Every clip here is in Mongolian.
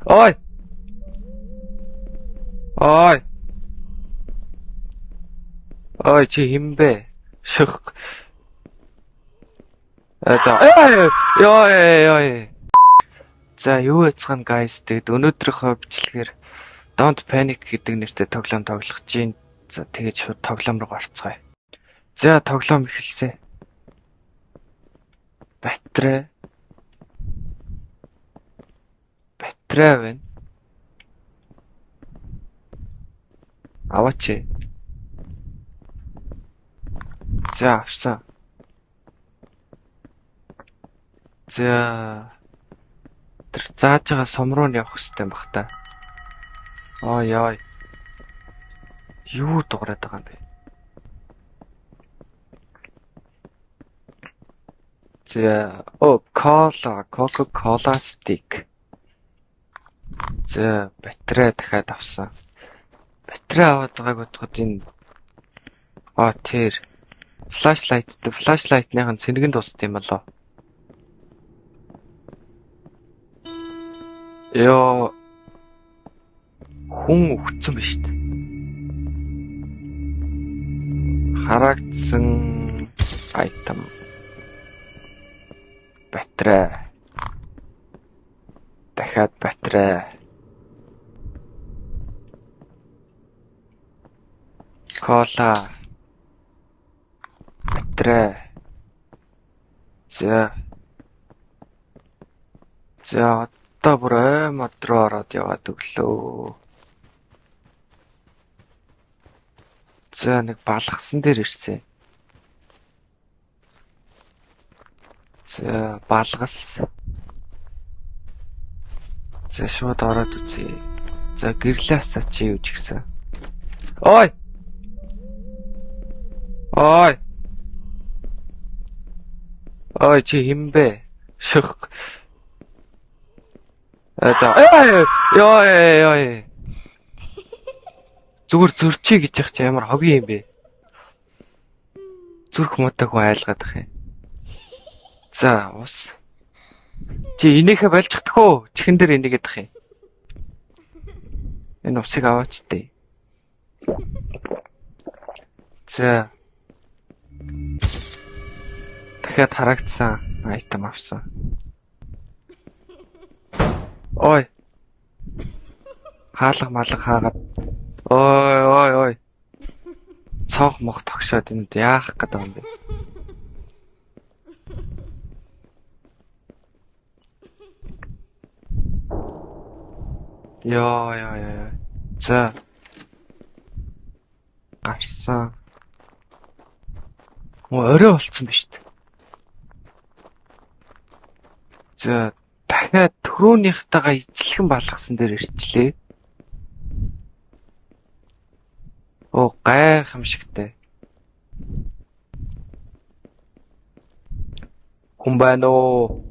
Ой! Ой! Ой, чи хэм бэ? Шөх. За. Ёй. За, юу яцхан guys тэгээд өнөөдрийнхөө бичлэгээр Don't Panic гэдэг нэртэй тоглоом тоглох чинь. За, тэгээд шууд тоглоом руу орцгоё. За, тоглоом эхэлсэн. Батарей байна. Аваач. За, авсан. За, тэр зааж байгаа сум руу нь явах хэрэгтэй баг та. Ой. Юу дуурайд байгаа юм бэ? За, Coca-Cola stick. За, батарей дахиад авсан. Батарей аваад байгааг бодоход энэ тэр флашлайтныхын цэнэгэн дуусд юм болоо. Ёо. Хүн өгцөн биш үү? Харагдсан айтем. Батарей. Дахиад батарей. Кола. Батарей. За, одоо бүр аймад руу ороод яваад өглөө. За, нэг балгасан дээр ирсэн. За, балгас. За, шууд ороод үзье. За, гэрлээсаа чи юу ч гисэн. Ой, чи хэм бэ? Шөх. Ёй. Зүгээр зөрчий гэж яах чи ямар хогийн юм бэ? Зүрх муутай хүн айлгаад ах юм. За, ус. Чи инээхэ болж чадахгүй. Чихэн дээр инээгээд ах юм. Энэ усыг аваач дээ. За. Дахиад харагдсан айтем авсан. Ой. Хаалга малга хаагаад. Ой. Цонх мох тогшоод энд яах гээд байгаа юм бэ? Ёо. За. Гарсан. Орой болцсон биз дээ. За, дахиад түрүүнийхтэйгээ ижилхэн балгасан дээр ирчлээ. Гайхамшигтай. Хүн байна уу?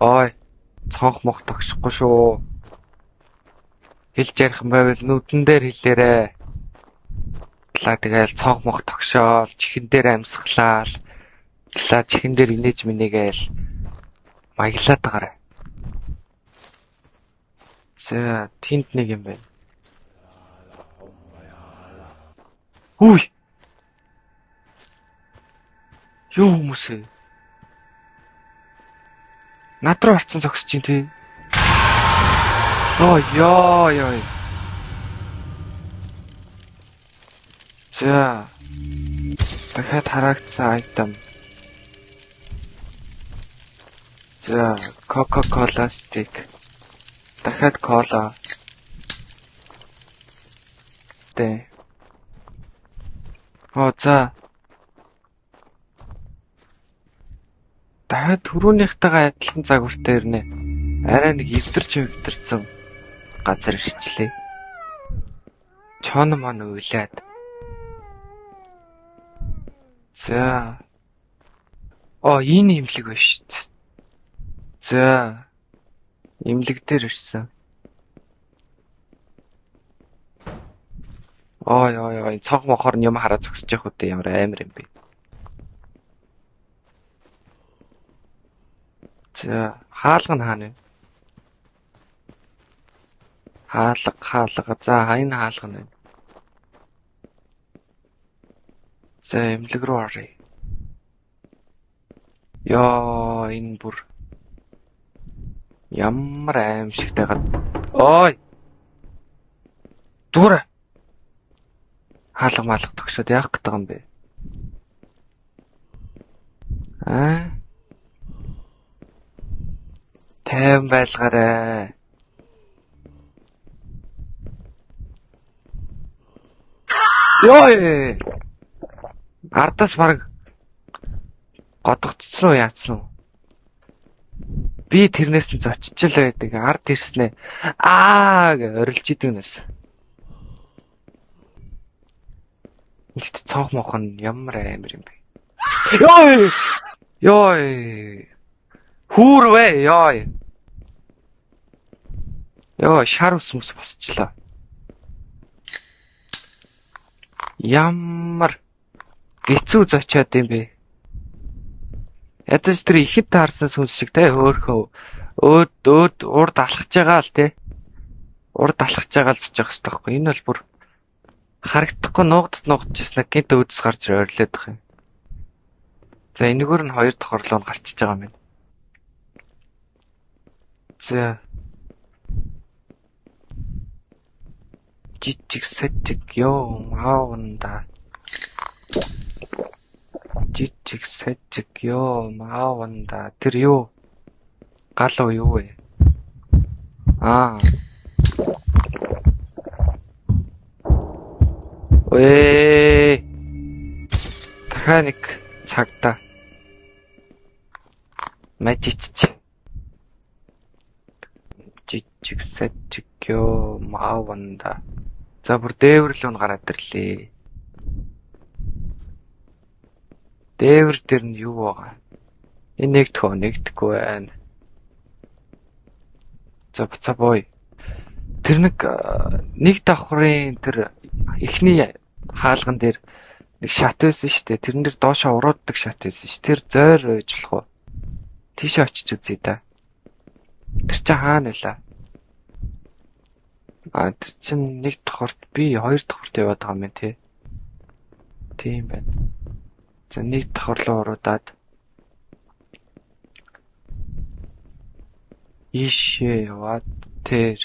Ой, цонх мох тогшихгүй шүү. Хэлж ярих юм байвал нүдэн дээр хэлээрээ. Тэгэл цонх мох тогшоол, чихэн дээр амьсгалаал. Чихэн дээр инээж минийгээл маяглаад байгаарай. За, тэнд нэг юм байна. Үгүй. Юу хүмүүс ээ? Над руу орцсон зогсож чинь тий. Ёй. За. Дахиад харагдсан айтем. За, Coca-Cola stick. Дахиад кола. Тэ. За. Дахиад түрүүнийхтэйгээ адилхан загвартай ирнэ. Арай нэг эвдэрсэн газар ирчлээ. Чон мон уйлаад. За. Энэ имлэг байна шүү дээ. За. Имлэг дээр ирсэн. Ой. Цонх мохоор нь юм хараад зогсож явах үү ямар амар юм бэ. За, хаалга нь хаана вэ? Хаалга. За энэ хаалга нь. За эмнэлэг рүү оръё. Ёо энэ бүр ямар аимшигтай гад. Ой. Зүгээр. Хаалга тогшоод яах гэдэг юм бэ? Тайван байлгаарай. Ёо. Ардаас баг годогдсон уу яатсан уу? Би тэрнээс нь зочиж л байдаг. Ард ирснэ. Гэ орилж идэг нэс. Илт цонх мохон ямар амир юм бэ? Ёо. Хүүрвэ ёо. Ёо шар ус босчлаа. Ямар гэцүү зочиод юм бэ? Ядаж тэр ихэд таарсан сүнс шиг те хөөхөө урд алхаж байгаа л те. Урд алхаж байгаа л зочих хэвээр байхгүй. Энэ бол бүр харагдахгүй нуугдчихсан гинт өөдөс гарч ойрлоод байгаа юм. За энэгээр нь хоёр дахь орлоо гарчиж байгаа юм байна. За жижиг сэтг ёо маавнда. Жижиг сэтг ёо маавнда. Тэр юу? Галуу юу вэ? Механик цагта. Мажич. Жижиг сэтг ёо маавнда. За бүр дээвэрлүүн гараад ирлээ. Дээвэр дээр нь юу байгаа? Энэ нэгдэхгүй байна. За буцаа бой. Тэр нэг давхрын тэр эхний хаалган дээр нэг шат байсан шүү дээ. Тэрэн дээр доошоо урууддаг шат байсан ш. Тэр зойр ойж болох уу? Тийшээ очиж үзье да. Тэр чинь хаана байлаа? Тэр чинь нэг давхрт би хоёр давхрт яваад байгаа юм байна тий. Тийм байна. За нэг давхар руу оруудаад ийшээ яваад тэр.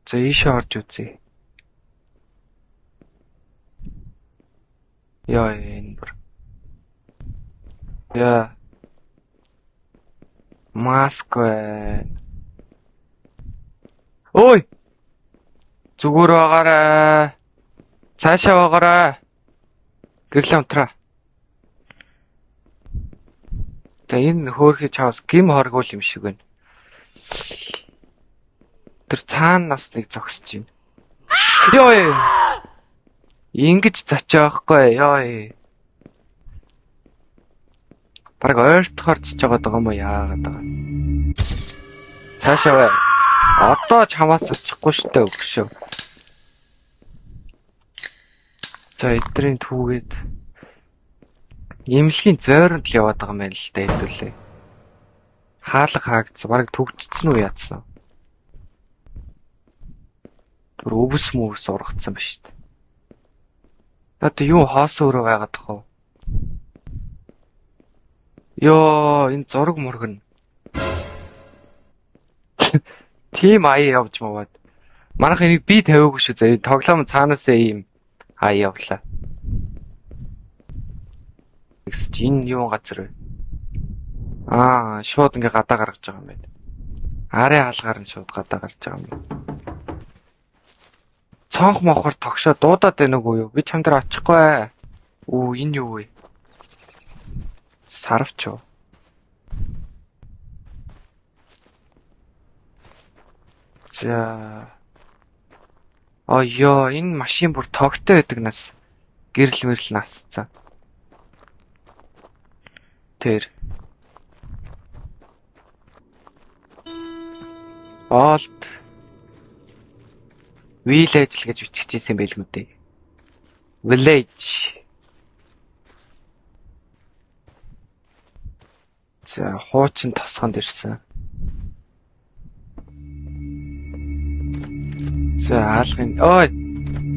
За ийшээ орж үзье. Яа энэ бүр. Яа. Маск байна. Ой. Зүгээр байгаарай. Цаашаа байгаарай. Гэрлээ унтраа. За энэ хөөрхий чаус гим хоргуул юм шиг байна. Тэр цаана нас нэг зогсож байна. Ёо. Ингэж зочиохгүй ёо. Бараг ойртохоор чиж байгаа юм уу яагаад байгаа. Цаашаа бай. Одоо чамаас очихгүй штэ өгшөө. За эдрийн түүгээд имлэгийн зойронд л яваад байгаа юм байна л да хэдүүлээ. Хаалга хаагдсан, бараг төгжчихсэн үү яатсан. Тэр өвс мөвс ургацсан ба штэ. Наад юу хоос өөрөө байгаад тах уу? Ёо, энэ зураг мөргөн. Тим аяа явж маваад. Манайх энийг би тавиагүй шүү заа. Тоглоом цаанаасаа ийм аяа явлаа. Энэ юу газар вэ? Шууд ингээ гадаа гаргаж байгаа юм байна. Арын хаалгаар нь шууд гадаа гарч байгаа юм байна. Цонх мохор тогшоо дуудаад байна уу юу? Би чам дээр очихгүй. Энэ юу вэ? Сарвч уу? За. Ёо, энэ машин бүр тогтой байдаг нас. Гэрэл мэрэл насцсан. Тэр. Олд. Village гэж биччихсэн юм байл мөдөө. Village. За, хуучин тосгонд ирсэн. За хаалгын. Ой.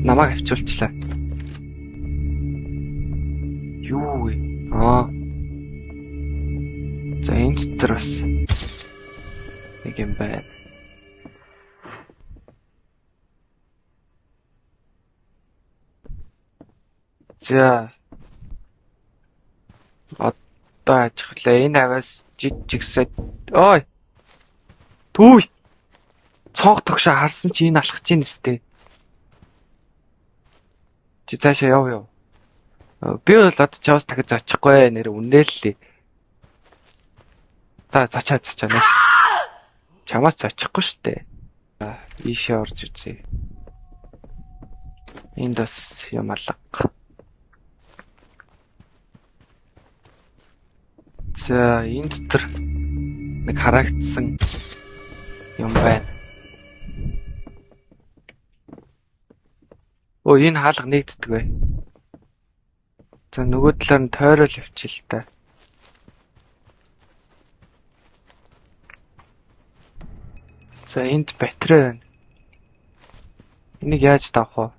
Намайг авчуулчлаа. Юу вэ? За энэ дотор бас нэг юм байна. За одоо ажиглаа. Энэ аваас жигсээд. Ой. Түүй. Цонх тогшоо харсан чи энэ алхаж ийн нэстэ. Чи цаашаа яв. Би бол одоо чавс дахиж очихгүй нэр үнэллээ. За зачаа нэ. Чамаас очихгүй штэ. Ийшээ орж үзье. Энд бас юм алга. За энэ дотор нэг харагдсан юм байна. Энэ хаалга нэгддэг бай. За нөгөө талаар нь тойрол явчих л та. За энд батарей байна. Энийг яаж давах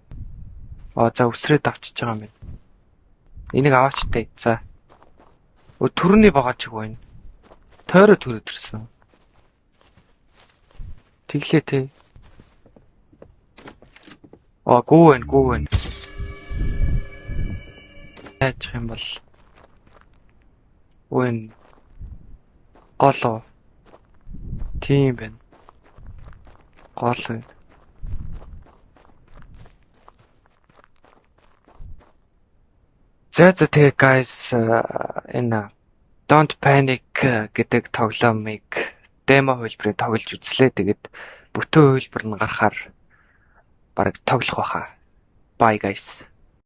вэ? За өсрээд авчиж байгаа юм байна. Энийг аваач тээ. За. Төрөний байгаа ч үгүй энэ. Тойроо төрөд ирсэн. Тэглээ тээ. Гүү байна. Яаж юм бол энэ гол тийм байна. Гол байна. За тэгээ guys энэ Don't Panic гэдэг тоглоомыг демо хөлбөрөөр тоглож үзлээ. Тэгээд бүтэн хөлбөр нь гарахаар бараг тоглох байхаа. Bye guys.